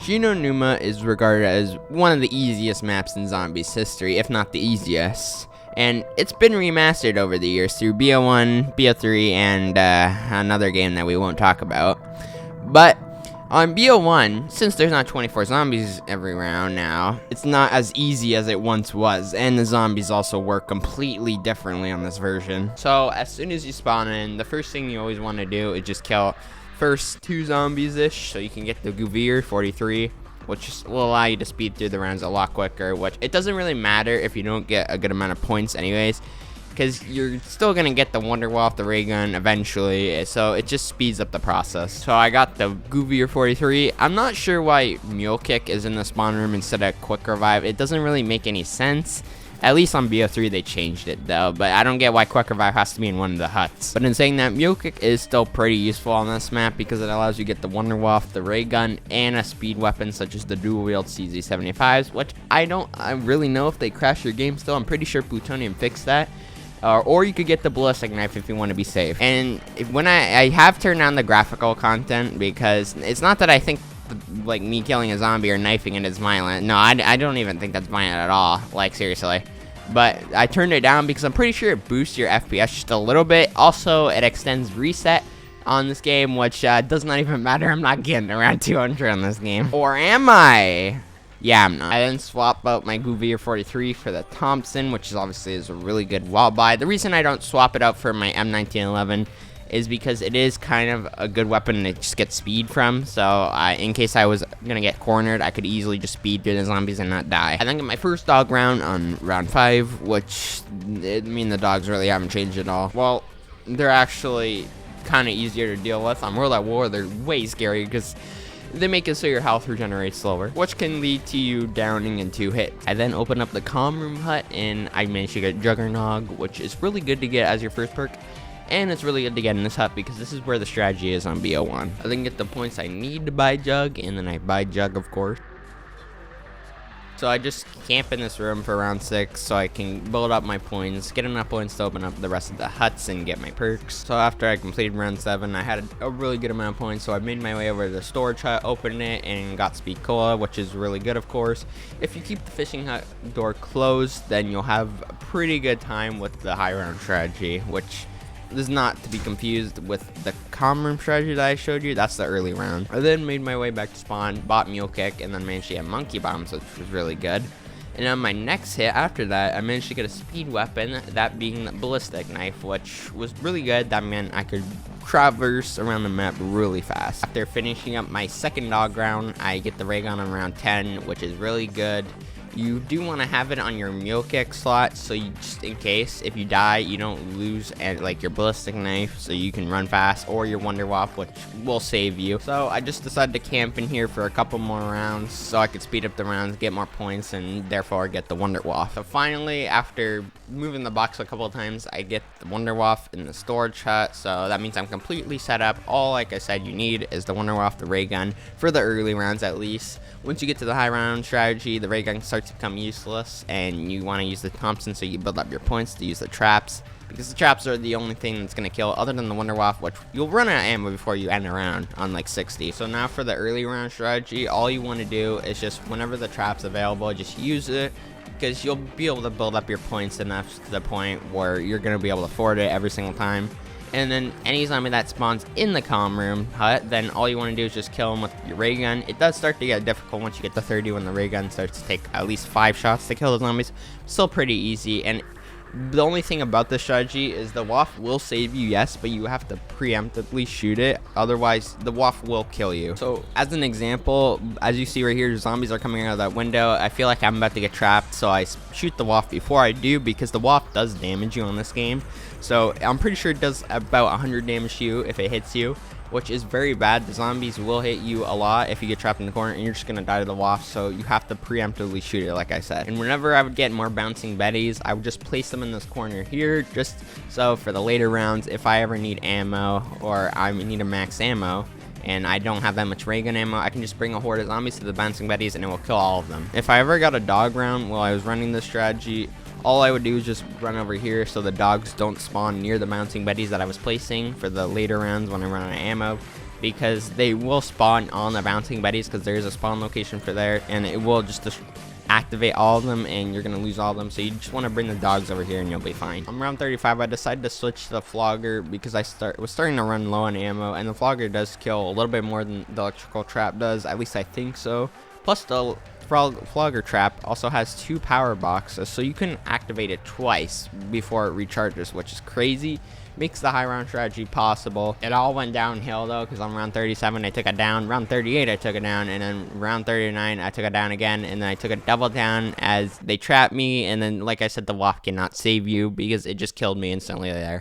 Shi No Numa is regarded as one of the easiest maps in Zombies history, if not the easiest. And it's been remastered over the years through BO1, BO3, and another game that we won't talk about. But on BO1, since there's not 24 zombies every round now, it's not as easy as it once was, and the zombies also work completely differently on this version. So as soon as you spawn in, the first thing you always want to do is just kill first 2 zombies-ish, so you can get the Guvir 43, which will allow you to speed through the rounds a lot quicker, which it doesn't really matter if you don't get a good amount of points anyways, because you're still going to get the Wonder Wall off the ray gun eventually, so it just speeds up the process. So I got the Guvir 43. I'm not sure why Mule Kick is in the spawn room instead of Quick Revive. It doesn't really make any sense. At least on BO3 they changed it though, but I don't get why Quick Revive has to be in one of the huts. But in saying that, Mule Kick is still pretty useful on this map because it allows you to get the Wonder Wall off the ray gun and a speed weapon such as the dual wield CZ75s, which I really know if they crash your game still. I'm pretty sure Plutonium fixed that. Or you could get the ballistic knife if you want to be safe. And when I have turned on the graphical content, because it's not that I think like me killing a zombie or knifing it is violent. No, I don't even think that's violent at all, like seriously. But I turned it down because I'm pretty sure it boosts your FPS just a little bit. Also, it extends reset on this game, which does not even matter. I'm not getting around 200 on this game. Or am I? Yeah, I'm not. I then swap out my Guvir 43 for the Thompson, which obviously is a really good wall buy. The reason I don't swap it out for my M1911 is because it is kind of a good weapon to just get speed from. So in case I was gonna get cornered, I could easily just speed through the zombies and not die. I then get my first dog round on round 5, which the dogs really haven't changed at all. Well, they're actually kind of easier to deal with. On World at War, they're way scarier because they make it so your health regenerates slower, which can lead to you downing in 2 hits. I then open up the comm room hut and I managed to get Juggernog, which is really good to get as your first perk. And it's really good to get in this hut because this is where the strategy is on BO1. I then get the points I need to buy Jug, and then I buy Jug, of course. So I just camp in this room for round 6 so I can build up my points, get enough points to open up the rest of the huts and get my perks. So after I completed round 7, I had a really good amount of points, so I made my way over to the storage hut, opened it, and got Speed Cola, which is really good, of course. If you keep the fishing hut door closed, then you'll have a pretty good time with the high round strategy, which is not to be confused with the comm room strategy that I showed you. That's the early round. I then made my way back to spawn, bought Mule Kick, and then managed to get Monkey Bombs, which was really good. And on my next hit after that, I managed to get a speed weapon, that being the ballistic knife, which was really good. That meant I could traverse around the map really fast. After finishing up my second dog round, I get the ray gun on round 10, which is really good. You do want to have it on your Mule Kick slot, so you just in case if you die, you don't lose like your ballistic knife, so you can run fast, or your Wonder Waff, which will save you. So I just decided to camp in here for a couple more rounds so I could speed up the rounds, get more points, and therefore get the Wonder Waff. So finally, after moving the box a couple of times, I get the Wonder Waff in the storage hut, so that means I'm completely set up. All, like I said, you need is the Wonder Waff, the ray gun, for the early rounds at least. Once you get to the high round strategy, the ray gun starts to become useless, and you want to use the Thompson so you build up your points to use the traps, because the traps are the only thing that's going to kill other than the Wonder Waff, which you'll run out of ammo before you end a round on like 60. So now for the early round strategy, all you want to do is just whenever the trap's available, just use it, because you'll be able to build up your points enough to the point where you're going to be able to afford it every single time. And then any zombie that spawns in the comm room hut, then all you want to do is just kill them with your ray gun. It does start to get difficult once you get to 30 when the ray gun starts to take at least 5 shots to kill the zombies. Still pretty easy, and the only thing about this strategy is the Waff will save you, yes, but you have to preemptively shoot it, otherwise the Waff will kill you. So as an example, as you see right here, zombies are coming out of that window. I feel like I'm about to get trapped, so I shoot the Waff before I do, because the Waff does damage you on this game. So I'm pretty sure it does about 100 damage to you if it hits you, which is very bad. The zombies will hit you a lot if you get trapped in the corner, and you're just going to die to the Waff, so you have to preemptively shoot it, like I said. And whenever I would get more bouncing Bettys, I would just place them in this corner here, just so for the later rounds, if I ever need ammo, or I need a max ammo, and I don't have that much ray gun ammo, I can just bring a horde of zombies to the bouncing Bettys, and it will kill all of them. If I ever got a dog round while I was running this strategy, all I would do is just run over here so the dogs don't spawn near the bouncing Bettys that I was placing for the later rounds when I run out of ammo. because they will spawn on the bouncing Bettys, because there is a spawn location for there, and it will just activate all of them, and you're gonna lose all of them. So you just want to bring the dogs over here and you'll be fine. I'm around 35. I decided to switch to the flogger because I was starting to run low on ammo, and the flogger does kill a little bit more than the electrical trap does, at least I think so. Plus the flogger trap also has 2 power boxes, so you can activate it twice before it recharges, which is crazy. Makes the high round strategy possible. It all went downhill though, because on round 37 I took it down, round 38 I took it down, and then round 39 I took it down again, and then I took it double down as they trapped me, and then like I said, the WAF cannot save you because it just killed me instantly there.